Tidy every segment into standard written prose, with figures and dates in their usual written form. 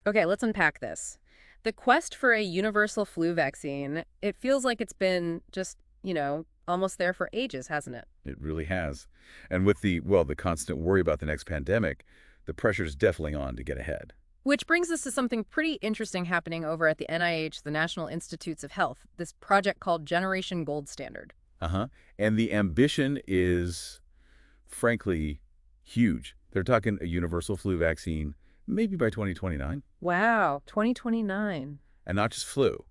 Okay, let's unpack this. The quest for a universal flu vaccine, it feels like it's been just, almost there for ages, hasn't it? It really has. And with the constant worry about the next pandemic, the pressure's definitely on to get ahead. Which brings us to something pretty interesting happening over at the NIH, the National Institutes of Health, this project called Generation Gold Standard. Uh-huh. And the ambition is, frankly, huge. They're talking a universal flu vaccine, maybe by 2029. Wow, 2029. And not just flu.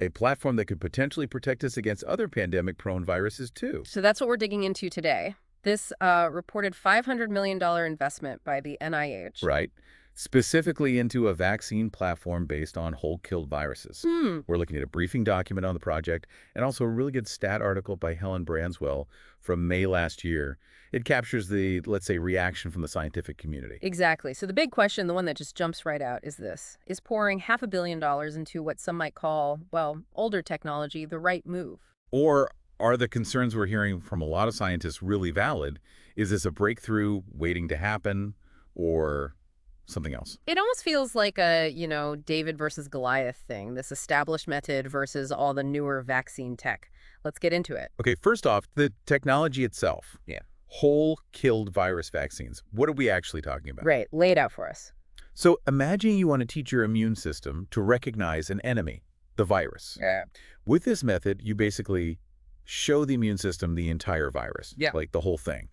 A platform that could potentially protect us against other pandemic-prone viruses, too. So that's what we're digging into today. This reported $500 million investment by the NIH. Right? Specifically into a vaccine platform based on whole-killed viruses. Hmm. We're looking at a briefing document on the project and also a really good stat article by Helen Branswell from May last year. It captures the, let's say, reaction from the scientific community. Exactly. So the big question, the one that just jumps right out, is this. Is pouring $500 million into what some might call, well, older technology the right move? Or are the concerns we're hearing from a lot of scientists really valid? Is this a breakthrough waiting to happen or something else? It almost feels like a, David versus Goliath thing, this established method versus all the newer vaccine tech. Let's get into it. Okay, first off, the technology itself. Yeah. Whole-killed virus vaccines. What are we actually talking about? Right. Lay it out for us. So imagine you want to teach your immune system to recognize an enemy, the virus. Yeah. With this method, you basically show the immune system the entire virus, Yeah. like the whole thing.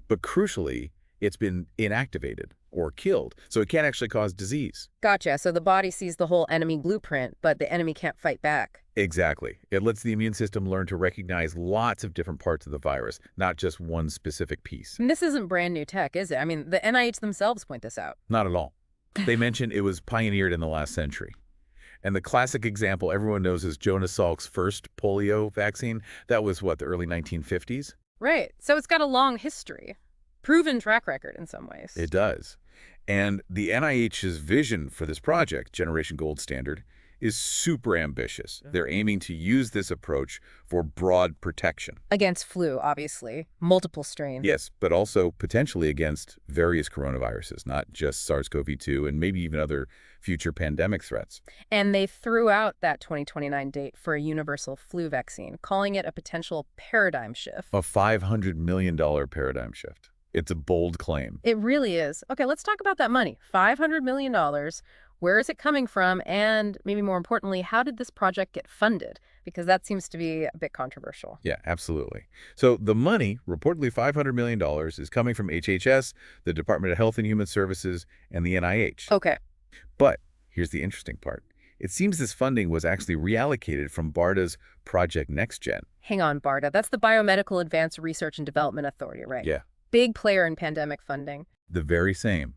But crucially, it's been inactivated or killed, so it can't actually cause disease. Gotcha. So the body sees the whole enemy blueprint, but the enemy can't fight back. Exactly. It lets the immune system learn to recognize lots of different parts of the virus, not just one specific piece. And this isn't brand new tech, is it? I mean, the NIH themselves point this out. Not at all. They mentioned it was pioneered in the last century. And the classic example everyone knows is Jonas Salk's first polio vaccine. That was, what, the early 1950s? Right. So it's got a long history. Proven track record in some ways. It does. And the NIH's vision for this project, Generation Gold Standard, is super ambitious. They're aiming to use this approach for broad protection. Against flu, obviously. Multiple strain. Yes, but also potentially against various coronaviruses, not just SARS-CoV-2 and maybe even other future pandemic threats. And they threw out that 2029 date for a universal flu vaccine, calling it a potential paradigm shift. A $500 million paradigm shift. It's a bold claim. It really is. Okay, let's talk about that money. $500 million. Where is it coming from? And maybe more importantly, how did this project get funded? Because that seems to be a bit controversial. Yeah, absolutely. So the money, reportedly $500 million, is coming from HHS, the Department of Health and Human Services, and the NIH. Okay. But here's the interesting part. It seems this funding was actually reallocated from BARDA's Project NextGen. Hang on, BARDA. That's the Biomedical Advanced Research and Development Authority, right? Yeah. Big player in pandemic funding. The very same.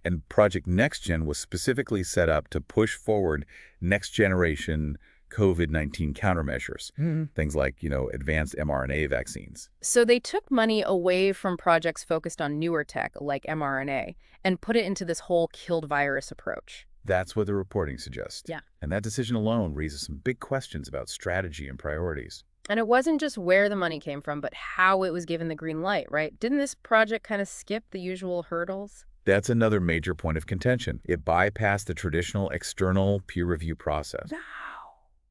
And Project NextGen was specifically set up to push forward next-generation COVID-19 countermeasures. Things like, advanced mRNA vaccines. So they took money away from projects focused on newer tech, like mRNA, and put it into this whole killed virus approach. That's what the reporting suggests. Yeah. And that decision alone raises some big questions about strategy and priorities. And it wasn't just where the money came from, but how it was given the green light, right? Didn't this project kind of skip the usual hurdles? That's another major point of contention. It bypassed the traditional external peer review process. Wow.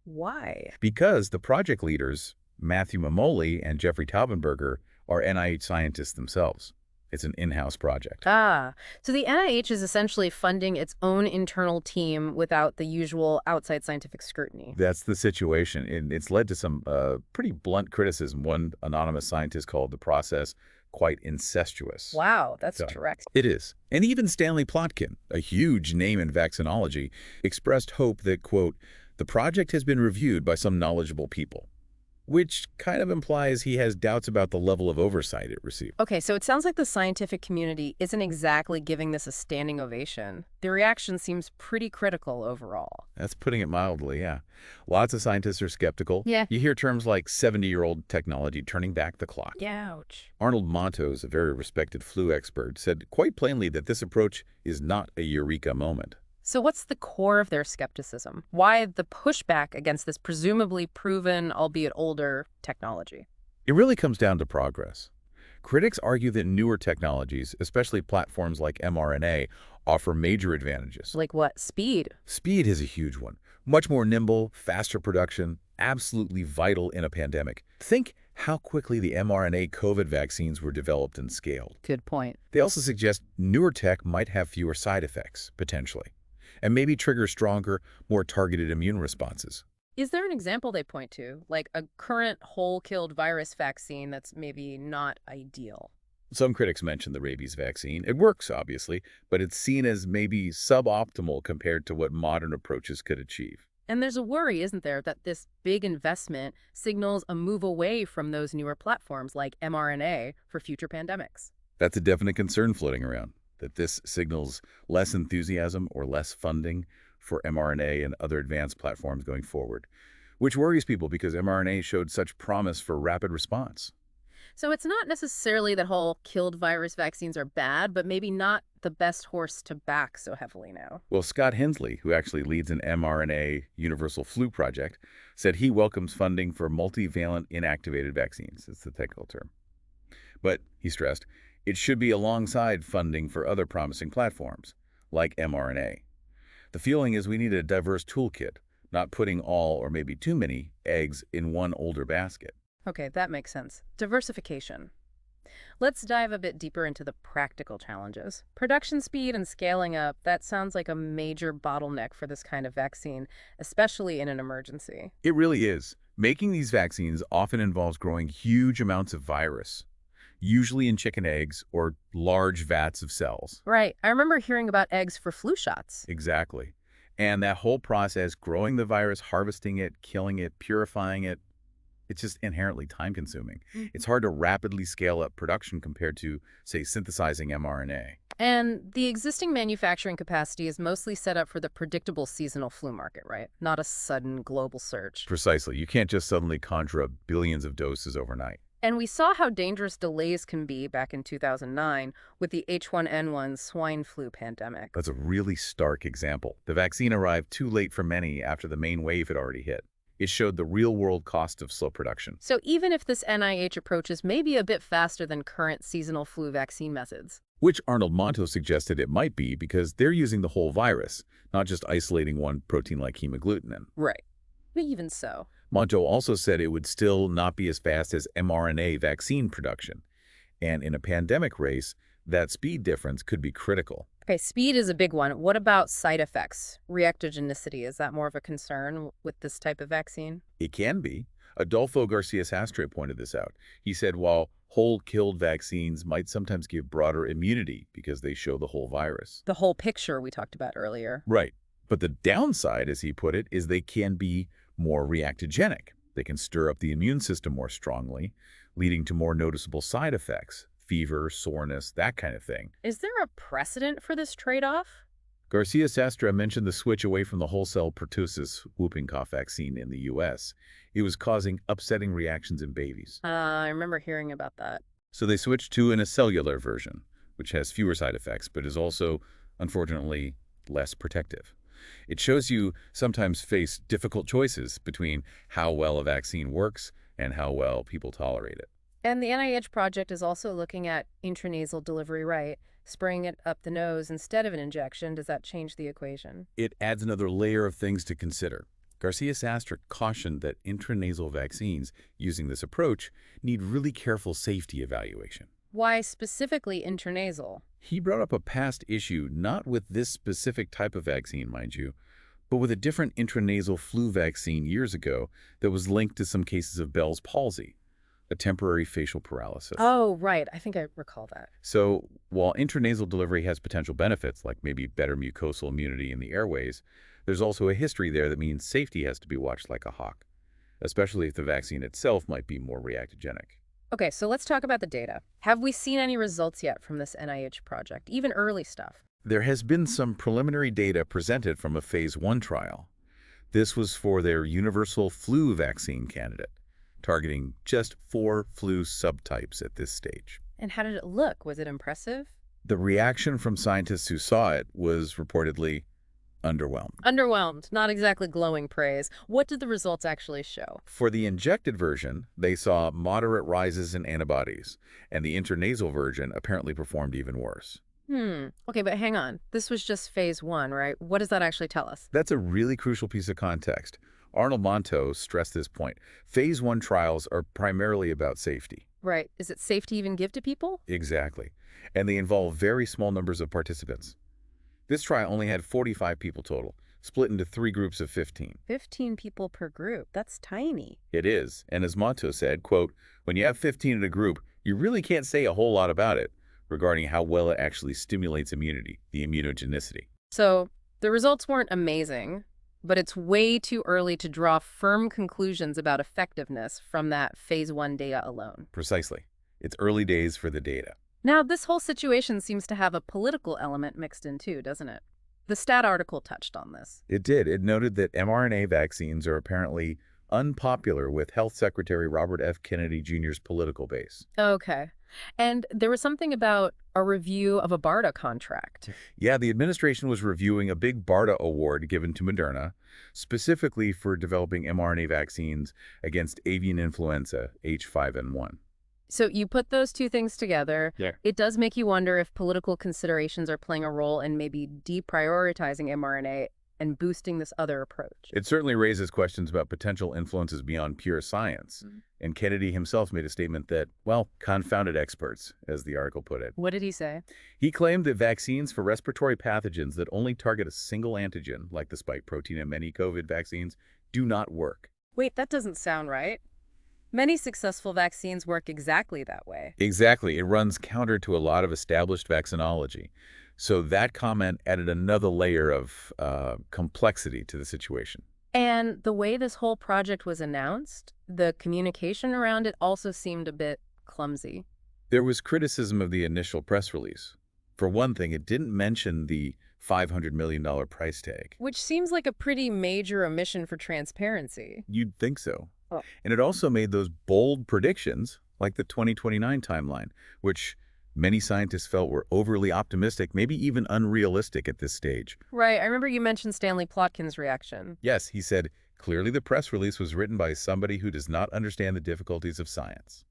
Why? Because the project leaders, Matthew Mamoli and Jeffrey Taubenberger, are NIH scientists themselves. It's an in-house project. Ah, so the NIH is essentially funding its own internal team without the usual outside scientific scrutiny. That's the situation, and it's led to some pretty blunt criticism. One anonymous scientist called the process quite incestuous. Wow, that's So, direct. It is. And even Stanley Plotkin, a huge name in vaccinology, expressed hope that, quote, the project has been reviewed by some knowledgeable people, which kind of implies he has doubts about the level of oversight it received. Okay, so it sounds like the scientific community isn't exactly giving this a standing ovation. The reaction seems pretty critical overall. That's putting it mildly, yeah. Lots of scientists are skeptical. Yeah. You hear terms like 70-year-old technology turning back the clock. Ouch. Arnold Montos, a very respected flu expert, said quite plainly that this approach is not a eureka moment. So what's the core of their skepticism? Why the pushback against this presumably proven, albeit older, technology? It really comes down to progress. Critics argue that newer technologies, especially platforms like mRNA, offer major advantages. Like what? Speed. Speed is a huge one. Much more nimble, faster production, absolutely vital in a pandemic. Think how quickly the mRNA COVID vaccines were developed and scaled. Good point. They also suggest newer tech might have fewer side effects, potentially, and maybe trigger stronger, more targeted immune responses. Is there an example they point to, like a current whole-killed virus vaccine that's maybe not ideal? Some critics mention the rabies vaccine. It works, obviously, but it's seen as maybe suboptimal compared to what modern approaches could achieve. And there's a worry, isn't there, that this big investment signals a move away from those newer platforms like mRNA for future pandemics. That's a definite concern floating around, that this signals less enthusiasm or less funding for mRNA and other advanced platforms going forward, which worries people because mRNA showed such promise for rapid response. So it's not necessarily that whole killed virus vaccines are bad, but maybe not the best horse to back so heavily now. Well, Scott Hensley, who actually leads an mRNA universal flu project, said he welcomes funding for multivalent inactivated vaccines. It's the technical term. But, he stressed, it should be alongside funding for other promising platforms, like mRNA. The feeling is we need a diverse toolkit, not putting all or maybe too many eggs in one older basket. Okay, that makes sense. Diversification. Let's dive a bit deeper into the practical challenges. Production speed and scaling up, that sounds like a major bottleneck for this kind of vaccine, especially in an emergency. It really is. Making these vaccines often involves growing huge amounts of virus, usually in chicken eggs or large vats of cells. Right. I remember hearing about eggs for flu shots. Exactly. And that whole process, growing the virus, harvesting it, killing it, purifying it, it's just inherently time-consuming. It's hard to rapidly scale up production compared to, say, synthesizing mRNA. And the existing manufacturing capacity is mostly set up for the predictable seasonal flu market, right? Not a sudden global surge. Precisely. You can't just suddenly conjure up billions of doses overnight. And we saw how dangerous delays can be back in 2009 with the H1N1 swine flu pandemic. That's a really stark example. The vaccine arrived too late for many after the main wave had already hit. It showed the real-world cost of slow production. So even if this NIH approach is maybe a bit faster than current seasonal flu vaccine methods. Which Arnold Monto suggested it might be because they're using the whole virus, not just isolating one protein like hemagglutinin. Right. But even so. Monto also said it would still not be as fast as mRNA vaccine production. And in a pandemic race, that speed difference could be critical. Okay, speed is a big one. What about side effects? Reactogenicity, is that more of a concern with this type of vaccine? It can be. Adolfo Garcia-Sastre pointed this out. He said while whole-killed vaccines might sometimes give broader immunity because they show the whole virus. The whole picture we talked about earlier. Right. But the downside, as he put it, is they can be more reactogenic. They can stir up the immune system more strongly, leading to more noticeable side effects. Fever, soreness, that kind of thing. Is there a precedent for this trade-off? Garcia-Sastre mentioned the switch away from the wholesale pertussis whooping cough vaccine in the U.S. It was causing upsetting reactions in babies. I remember hearing about that. So they switched to a cellular version, which has fewer side effects, but is also, unfortunately, less protective. It shows you sometimes face difficult choices between how well a vaccine works and how well people tolerate it. And the NIH project is also looking at intranasal delivery, right? Spraying it up the nose instead of an injection. Does that change the equation? It adds another layer of things to consider. Garcia-Sastre cautioned that intranasal vaccines using this approach need really careful safety evaluation. Why specifically intranasal? He brought up a past issue, not with this specific type of vaccine, mind you, but with a different intranasal flu vaccine years ago that was linked to some cases of Bell's palsy, a temporary facial paralysis. Oh, right. I think I recall that. So while intranasal delivery has potential benefits, like maybe better mucosal immunity in the airways, there's also a history there that means safety has to be watched like a hawk, especially if the vaccine itself might be more reactogenic. Okay, so let's talk about the data. Have we seen any results yet from this NIH project, even early stuff? There has been some preliminary data presented from a phase 1 trial. This was for their universal flu vaccine candidate, targeting just 4 flu subtypes at this stage. And how did it look? Was it impressive? The reaction from scientists who saw it was reportedly Underwhelmed. Underwhelmed, not exactly glowing praise. What did the results actually show? For the injected version, they saw moderate rises in antibodies, and the intranasal version apparently performed even worse. Okay, but hang on. This was just phase 1, right? What does that actually tell us? That's a really crucial piece of context. Arnold Monto stressed this point. Phase 1 trials are primarily about safety. Right. Is it safe to even give to people? Exactly. And they involve very small numbers of participants. This trial only had 45 people total, split into 3 groups of 15. 15 people per group. That's tiny. It is, and as Monto said, quote, when you have 15 in a group, you really can't say a whole lot about it regarding how well it actually stimulates immunity, the immunogenicity. So the results weren't amazing, but it's way too early to draw firm conclusions about effectiveness from that phase 1 data alone. Precisely. It's early days for the data. Now, this whole situation seems to have a political element mixed in too, doesn't it? The Stat article touched on this. It did. It noted that mRNA vaccines are apparently unpopular with Health Secretary Robert F. Kennedy Jr.'s political base. Okay. And there was something about a review of a BARDA contract. Yeah, the administration was reviewing a big BARDA award given to Moderna, specifically for developing mRNA vaccines against avian influenza H5N1. So you put those two things together, Yeah. it does make you wonder if political considerations are playing a role in maybe deprioritizing mRNA and boosting this other approach. It certainly raises questions about potential influences beyond pure science. And Kennedy himself made a statement that, well, confounded experts, as the article put it. What did he say? He claimed that vaccines for respiratory pathogens that only target a single antigen, like the spike protein in many COVID vaccines, do not work. Wait, that doesn't sound right. Many successful vaccines work exactly that way. Exactly. It runs counter to a lot of established vaccinology. So that comment added another layer of complexity to the situation. And the way this whole project was announced, the communication around it also seemed a bit clumsy. There was criticism of the initial press release. For one thing, it didn't mention the $500 million price tag. Which seems like a pretty major omission for transparency. You'd think so. Oh. And it also made those bold predictions, like the 2029 timeline, which many scientists felt were overly optimistic, maybe even unrealistic at this stage. Right, I remember you mentioned Stanley Plotkin's reaction. Yes, he said, clearly the press release was written by somebody who does not understand the difficulties of science.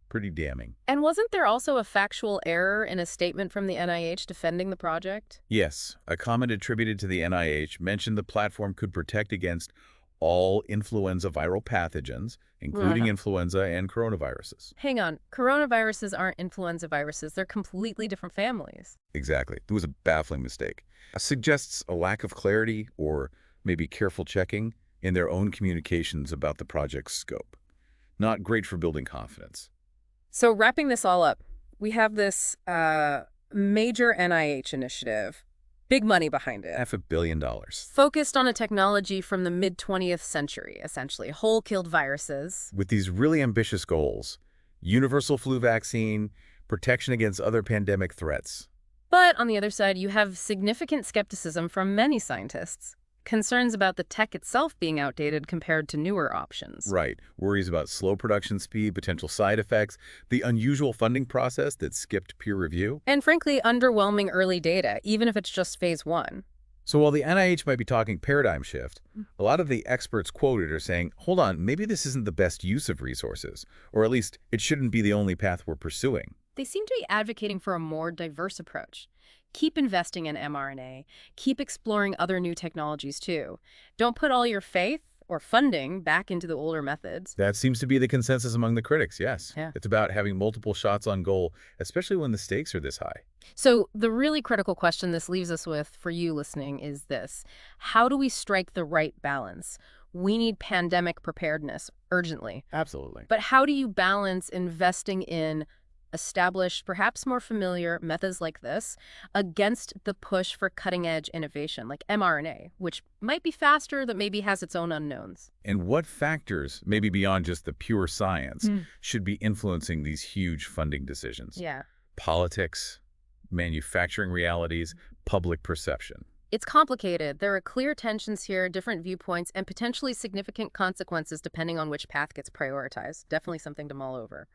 Pretty damning. And wasn't there also a factual error in a statement from the NIH defending the project? Yes, a comment attributed to the NIH mentioned the platform could protect against all influenza viral pathogens, including influenza and coronaviruses. Hang on, coronaviruses aren't influenza viruses. They're completely different families. Exactly. It was a baffling mistake. It suggests a lack of clarity or maybe careful checking in their own communications about the project's scope. Not great for building confidence. So wrapping this all up, we have this major NIH initiative, big money behind it, $500 million. focused on a technology from the mid-20th century, essentially, whole-killed viruses. With these really ambitious goals, universal flu vaccine, protection against other pandemic threats. But on the other side, you have significant skepticism from many scientists. Concerns about the tech itself being outdated compared to newer options. Right. Worries about slow production speed, potential side effects, the unusual funding process that skipped peer review. And frankly, underwhelming early data, even if it's just phase 1. So while the NIH might be talking paradigm shift, a lot of the experts quoted are saying, hold on, maybe this isn't the best use of resources, or at least it shouldn't be the only path we're pursuing. They seem to be advocating for a more diverse approach. Keep investing in mRNA. Keep exploring other new technologies, too. Don't put all your faith or funding back into the older methods. That seems to be the consensus among the critics, yes. Yeah. It's about having multiple shots on goal, especially when the stakes are this high. So the really critical question this leaves us with for you listening is this. How do we strike the right balance? We need pandemic preparedness urgently. Absolutely. But how do you balance investing in established, perhaps more familiar methods like this against the push for cutting-edge innovation like mRNA, which might be faster, that maybe has its own unknowns? And what factors, maybe beyond just the pure science, should be influencing these huge funding decisions? Yeah. Politics, manufacturing realities, public perception. It's complicated. There are clear tensions here, different viewpoints, and potentially significant consequences depending on which path gets prioritized. Definitely something to mull over.